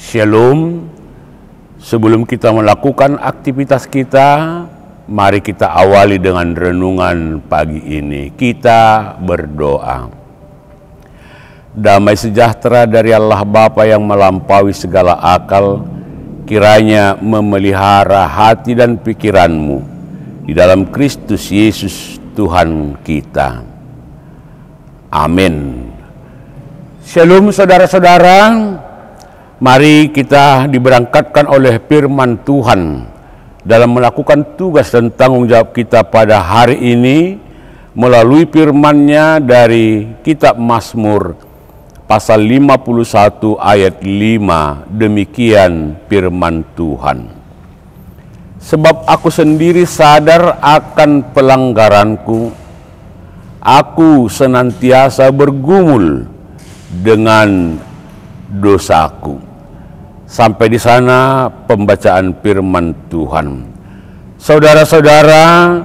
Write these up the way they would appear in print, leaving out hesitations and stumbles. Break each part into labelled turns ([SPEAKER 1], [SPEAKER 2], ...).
[SPEAKER 1] Shalom. Sebelum kita melakukan aktivitas kita, mari kita awali dengan renungan pagi ini. Kita berdoa. Damai sejahtera dari Allah Bapa yang melampaui segala akal, kiranya memelihara hati dan pikiranmu di dalam Kristus Yesus Tuhan kita. Amin. Shalom saudara-saudara. Mari kita diberangkatkan oleh firman Tuhan dalam melakukan tugas dan tanggung jawab kita pada hari ini melalui firman-Nya dari kitab Mazmur pasal 51 ayat 5. Demikian firman Tuhan. Sebab aku sendiri sadar akan pelanggaranku, aku senantiasa bergumul dengan dosaku. Sampai di sana pembacaan firman Tuhan. Saudara-saudara,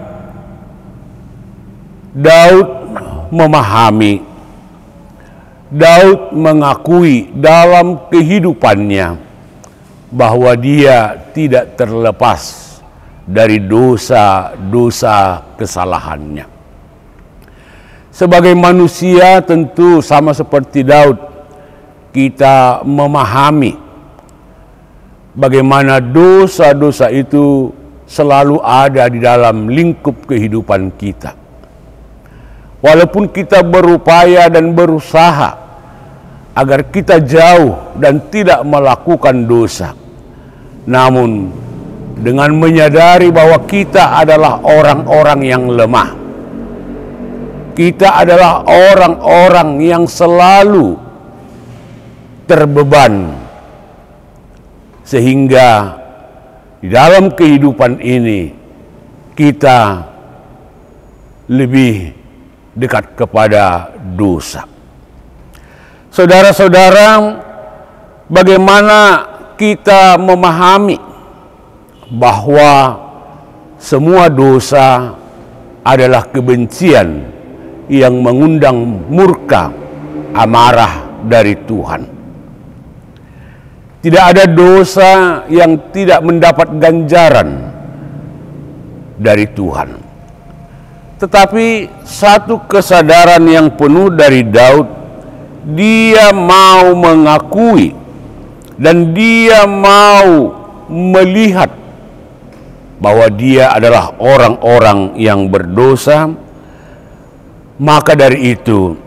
[SPEAKER 1] Daud memahami, Daud mengakui dalam kehidupannya bahwa dia tidak terlepas dari dosa-dosa kesalahannya. Sebagai manusia tentu sama seperti Daud, kita memahami bagaimana dosa-dosa itu selalu ada di dalam lingkup kehidupan kita. Walaupun kita berupaya dan berusaha agar kita jauh dan tidak melakukan dosa, namun dengan menyadari bahwa kita adalah orang-orang yang lemah, kita adalah orang-orang yang selalu terbeban, sehingga di dalam kehidupan ini kita lebih dekat kepada dosa. Saudara-saudara, bagaimana kita memahami bahwa semua dosa adalah kebencian yang mengundang murka, amarah dari Tuhan. Tidak ada dosa yang tidak mendapat ganjaran dari Tuhan. Tetapi satu kesadaran yang penuh dari Daud, dia mau mengakui dan dia mau melihat bahwa dia adalah orang-orang yang berdosa. Maka dari itu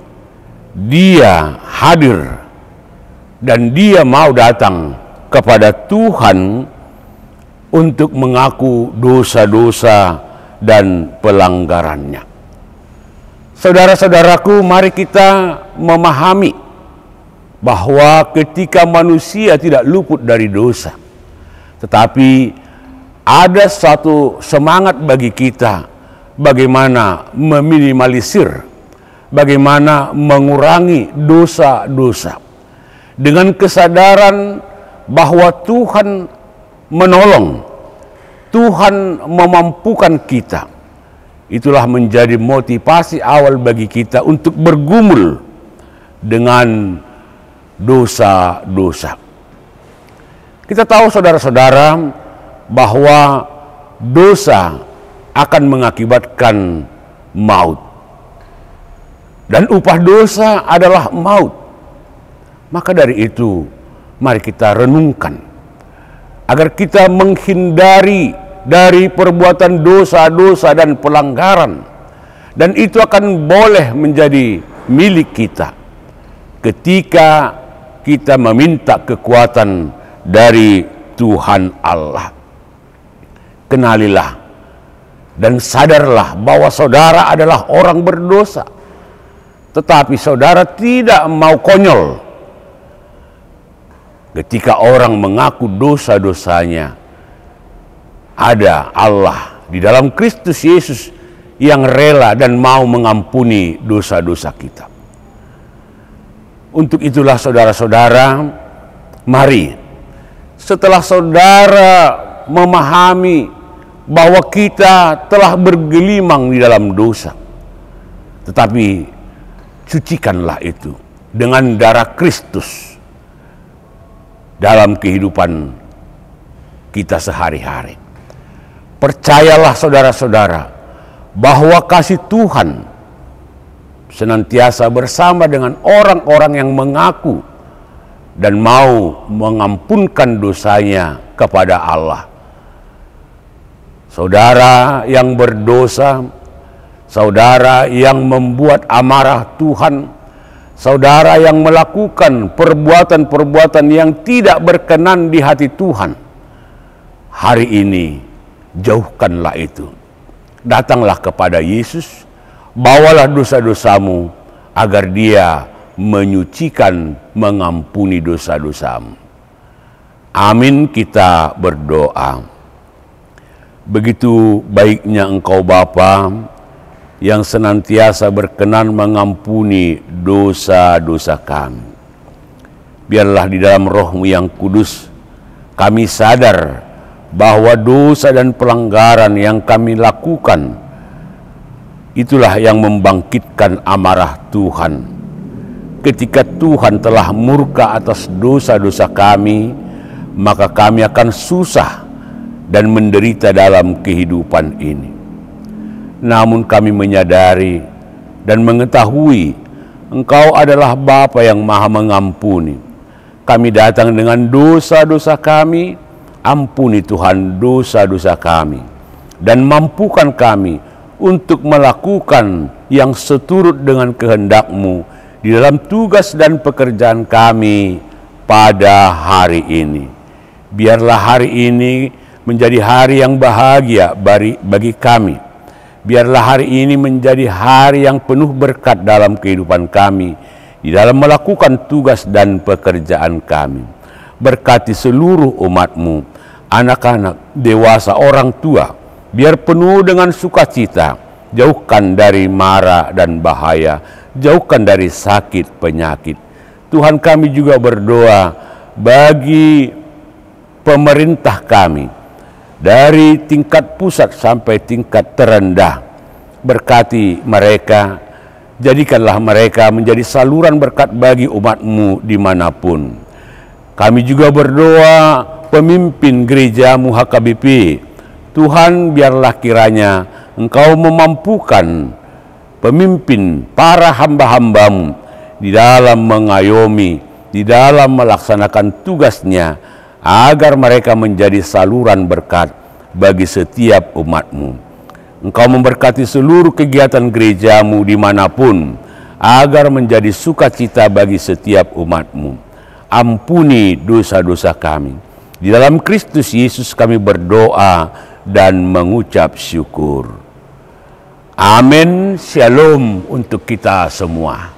[SPEAKER 1] dia hadir dan dia mau datang kepada Tuhan untuk mengaku dosa-dosa dan pelanggarannya. Saudara-saudaraku, mari kita memahami bahwa ketika manusia tidak luput dari dosa, tetapi ada satu semangat bagi kita bagaimana meminimalisir, bagaimana mengurangi dosa-dosa. Dengan kesadaran bahwa Tuhan menolong, Tuhan memampukan kita. Itulah menjadi motivasi awal bagi kita untuk bergumul dengan dosa-dosa. Kita tahu saudara-saudara bahwa dosa akan mengakibatkan maut. Dan upah dosa adalah maut. Maka dari itu, mari kita renungkan agar kita menghindari dari perbuatan dosa-dosa dan pelanggaran. Dan itu akan boleh menjadi milik kita ketika kita meminta kekuatan dari Tuhan Allah. Kenalilah dan sadarlah bahwa saudara adalah orang berdosa. Tetapi saudara tidak mau konyol ketika orang mengaku dosa-dosanya. Ada Allah di dalam Kristus Yesus yang rela dan mau mengampuni dosa-dosa kita. Untuk itulah saudara-saudara, mari setelah saudara memahami bahwa kita telah bergelimang di dalam dosa, tetapi cucikanlah itu dengan darah Kristus. dalam kehidupan kita sehari-hari. Percayalah saudara-saudara bahwa kasih Tuhan senantiasa bersama dengan orang-orang yang mengaku dan mau mengampunkan dosanya kepada Allah. Saudara yang berdosa, saudara yang membuat amarah Tuhan, saudara yang melakukan perbuatan-perbuatan yang tidak berkenan di hati Tuhan, hari ini jauhkanlah itu. Datanglah kepada Yesus, bawalah dosa-dosamu agar Dia menyucikan, mengampuni dosa-dosamu. Amin, kita berdoa. Begitu baiknya Engkau Bapa yang senantiasa berkenan mengampuni dosa-dosa kami. Biarlah di dalam Roh-Mu yang kudus kami sadar bahwa dosa dan pelanggaran yang kami lakukan itulah yang membangkitkan amarah Tuhan. Ketika Tuhan telah murka atas dosa-dosa kami, maka kami akan susah dan menderita dalam kehidupan ini. Namun kami menyadari dan mengetahui Engkau adalah Bapa yang Maha Mengampuni. Kami datang dengan dosa-dosa kami, ampuni Tuhan dosa-dosa kami, dan mampukan kami untuk melakukan yang seturut dengan kehendak-Mu di dalam tugas dan pekerjaan kami pada hari ini. Biarlah hari ini menjadi hari yang bahagia bagi kami. Biarlah hari ini menjadi hari yang penuh berkat dalam kehidupan kami, di dalam melakukan tugas dan pekerjaan kami. Berkati seluruh umat-Mu, anak-anak, dewasa, orang tua, biar penuh dengan sukacita. Jauhkan dari mara dan bahaya, jauhkan dari sakit penyakit. Tuhan, kami juga berdoa bagi pemerintah kami, dari tingkat pusat sampai tingkat terendah. Berkati mereka, jadikanlah mereka menjadi saluran berkat bagi umat-Mu dimanapun. Kami juga berdoa pemimpin gereja-Mu HKBP. Tuhan, biarlah kiranya Engkau memampukan pemimpin para hamba-hamba-Mu di dalam mengayomi, di dalam melaksanakan tugasnya, agar mereka menjadi saluran berkat bagi setiap umat-Mu. Engkau memberkati seluruh kegiatan gereja-Mu dimanapun, agar menjadi sukacita bagi setiap umat-Mu. Ampuni dosa-dosa kami. Di dalam Kristus Yesus kami berdoa dan mengucap syukur. Amin. Shalom untuk kita semua.